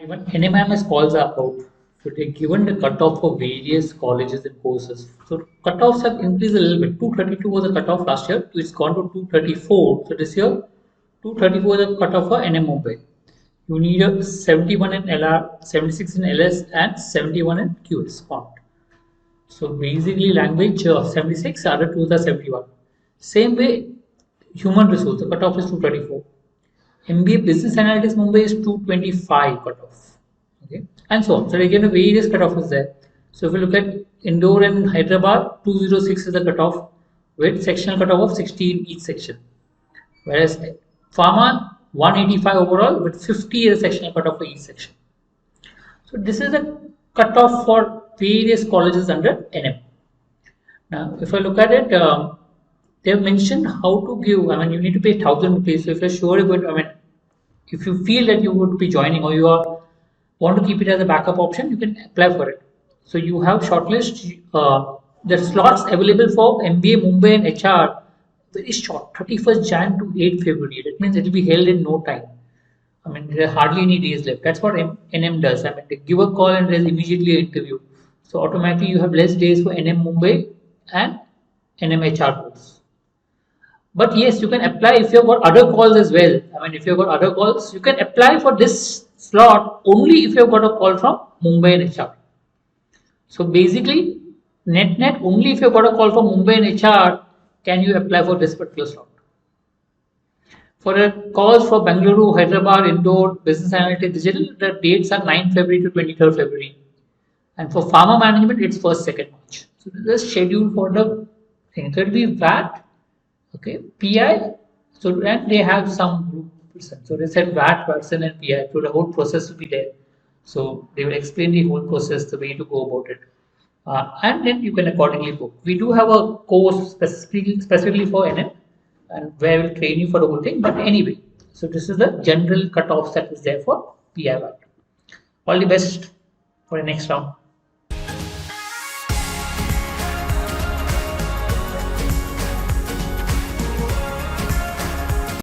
Even NMIMS calls are out. So they're given the cutoff for various colleges and courses. So cutoffs have increased a little bit. 232 was the cutoff last year. It's gone to 234. So this year, 234 is the cutoff for NM Mumbai. You need a 71 in LR, 76 in LS, and 71 in QS font. So basically, language 76, other two are 71. Same way, human resource, the cutoff is 234. MBA Business Analytics Mumbai is 225 cutoff, okay, and so on. So again, the various cutoff is there. So if you look at Indore and Hyderabad, 206 is the cutoff with sectional cutoff of 60 in each section, whereas Pharma 185 overall with 50 is the sectional cutoff for each section. So this is the cutoff for various colleges under NM. Now, if I look at it, they have mentioned how to give. I mean, you need to pay 1,000 rupees. So if you're sure you're going to, I mean, if you feel that you would be joining or you are want to keep it as a backup option, you can apply for it. So you have shortlist. The slots available for MBA Mumbai and HR very short, 31st Jan to 8th February. That means it will be held in no time. I mean, there are hardly any days left. That's what NM does. I mean, they give a call and there's immediately an interview. So automatically you have less days for NM Mumbai and NM HR course. But yes, you can apply if you've got other calls as well. I mean, if you've got other calls, you can apply for this slot only if you've got a call from Mumbai and HR. So basically, net only if you've got a call from Mumbai and HR can you apply for this particular slot. For the calls for Bengaluru, Hyderabad, Indore, Business Analytics Digital, the dates are 9th February to 23rd February. And for Pharma Management, it's 1st, 2nd March. So this is schedule for the thing. So it will be VAT, okay, PI. So and they have some group person. So they said VAT, person, and PI. So the whole process will be there. So they will explain the whole process, the way to go about it. And then you can accordingly book. We do have a course specifically for NM and where we'll train you for the whole thing. But anyway, so this is the general cutoffs that is there for PIWAT. All the best for the next round.